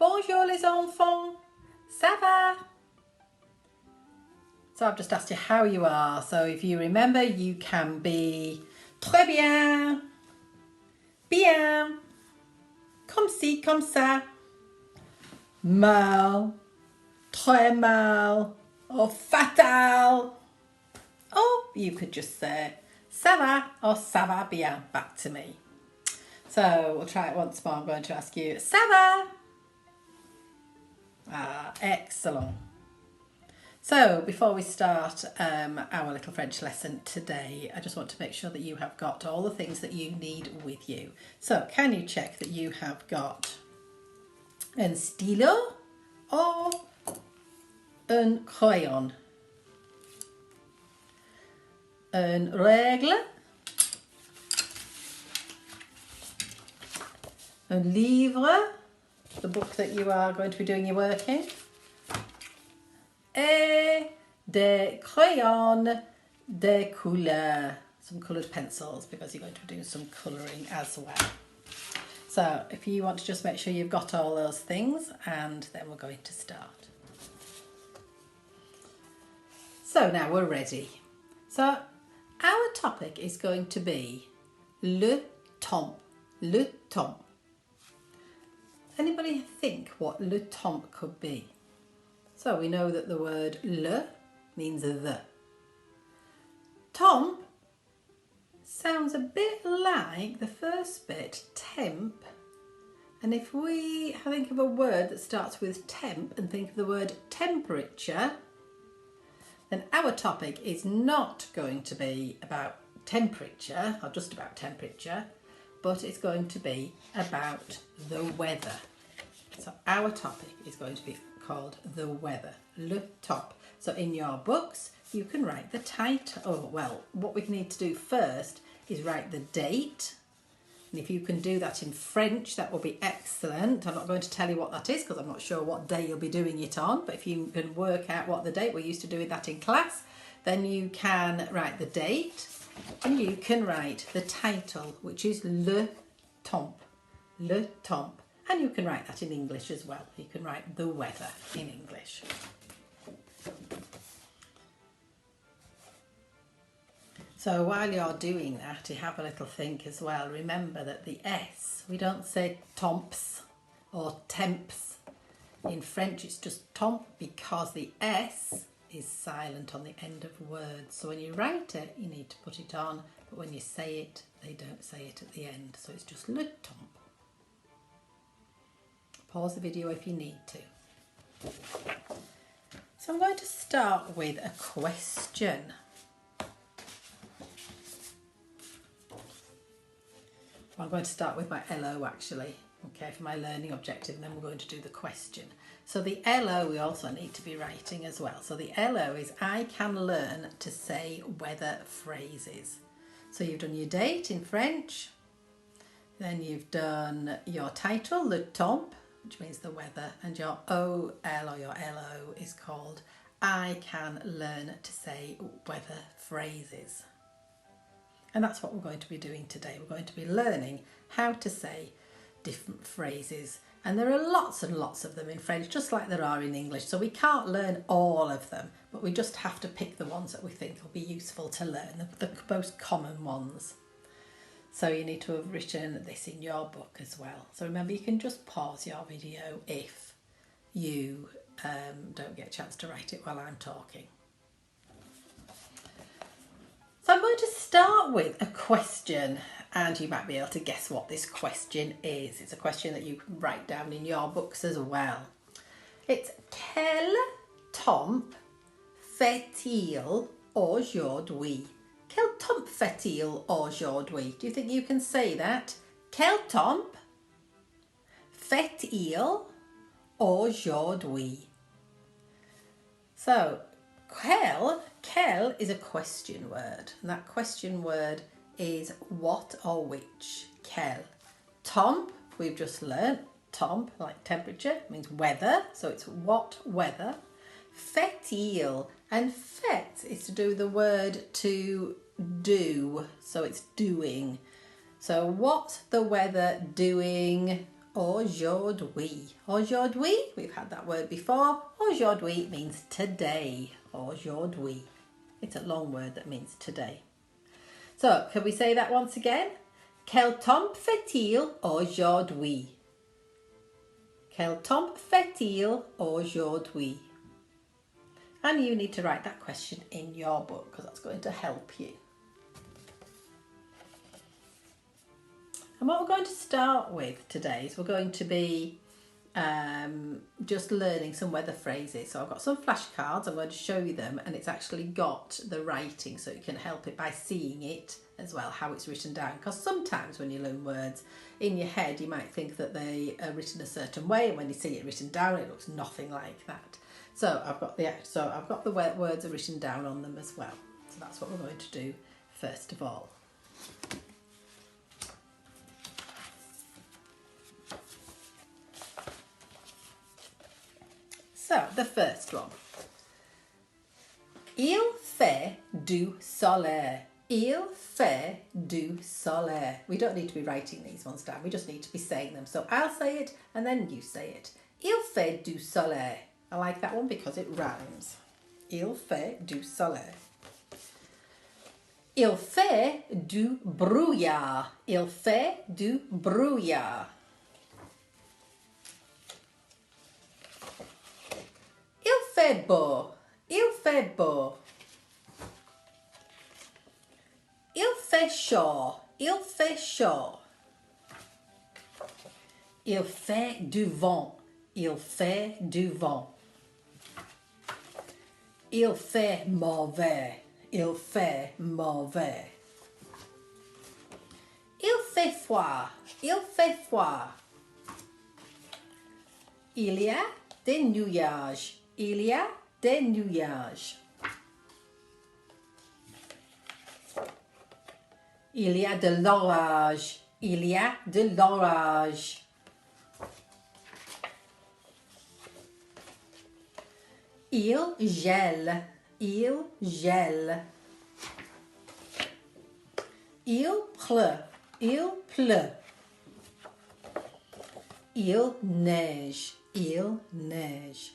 Bonjour les enfants. Ça va? So I've just asked you how you are. So if you remember, you can be très bien, bien, comme ci, comme ça, mal, très mal, or fatal. Or you could just say ça va or ça va bien back to me. So we'll try it once more. I'm going to ask you, ça va? Ah, excellent. So before we start our little French lesson today, I just want to make sure that you have got all the things that you need with you. So can you check that you have got un stylo or un crayon? Un règle? Un livre? The book that you are going to be doing your work in? Et des crayons de couleur, some coloured pencils, because you're going to be doing some colouring as well. So if you want to just make sure you've got all those things, and then we're going to start. So now we're ready. So our topic is going to be le temps. Le temps. Anybody think what le temps could be? So we know that the word le means the. Temps sounds a bit like the first bit, temp. And if we think of a word that starts with temp and think of the word temperature, then our topic is not going to be about temperature, or just about temperature, but it's going to be about the weather. So our topic is going to be called the weather, le temps. So in your books, you can write the title. Oh, well, what we need to do first is write the date. And if you can do that in French, that will be excellent. I'm not going to tell you what that is because I'm not sure what day you'll be doing it on. But if you can work out what the date, we're used to doing that in class, then you can write the date and you can write the title, which is le temps. Le temps. And you can write that in English as well. You can write the weather in English. So while you're doing that, you have a little think as well. Remember that the S, we don't say temps or temps. In French, it's just temps because the S is silent on the end of words. So when you write it, you need to put it on. But when you say it, they don't say it at the end. So it's just le temps. Pause the video if you need to. So I'm going to start with a question. I'm going to start with my LO actually, okay, for my learning objective, and then we're going to do the question. So the LO we also need to be writing as well. So the LO is I can learn to say weather phrases. So you've done your date in French, then you've done your title, le temps, which means the weather, and your OL or your LO is called I can learn to say weather phrases. And that's what we're going to be doing today. We're going to be learning how to say different phrases. And there are lots and lots of them in French, just like there are in English. So we can't learn all of them, but we just have to pick the ones that we think will be useful to learn, the most common ones. So you need to have written this in your book as well. So remember, you can just pause your video if you don't get a chance to write it while I'm talking. So I'm going to start with a question, and you might be able to guess what this question is. It's a question that you can write down in your books as well. It's quel temps fait-il aujourd'hui? Quel temps fait-il aujourd'hui? Do you think you can say that? Quel temps fait-il aujourd'hui? So, quel is a question word, and that question word is what or which. Quel. Temps, we've just learnt. Temps, like temperature, means weather, so it's what weather. Fait-il, and fait is to do with the word to do, so it's doing. So what's the weather doing Aujourd'hui. Aujourd'hui, we've had that word before. Aujourd'hui means today. Aujourd'hui. It's a long word that means today. So, can we say that once again? Quel temps fait-il aujourd'hui? Quel temps fait-il aujourd'hui? And you need to write that question in your book because that's going to help you. And what we're going to start with today is we're going to be just learning some weather phrases. So I've got some flashcards, I'm going to show you them, and it's actually got the writing so you can help it by seeing it as well, how it's written down. Because sometimes when you learn words in your head, you might think that they are written a certain way, and when you see it written down, it looks nothing like that. So I've got the words are written down on them as well. So that's what we're going to do first of all. So, the first one. Il fait du soleil. Il fait du soleil. We don't need to be writing these ones down. We just need to be saying them. So, I'll say it and then you say it. Il fait du soleil. I like that one because it rhymes. Il fait du soleil. Il fait du brouillard. Il fait du brouillard. Il fait beau. Il fait beau. Il fait chaud. Il fait chaud. Il fait du vent. Il fait du vent. Il fait mauvais. Il fait mauvais. Il fait froid. Il fait froid. Il y a des nuages. Il y a des nuages. Il y a de l'orage. Il y a de l'orage. Il gèle. Il gèle. Il pleut. Il pleut. Il neige. Il neige.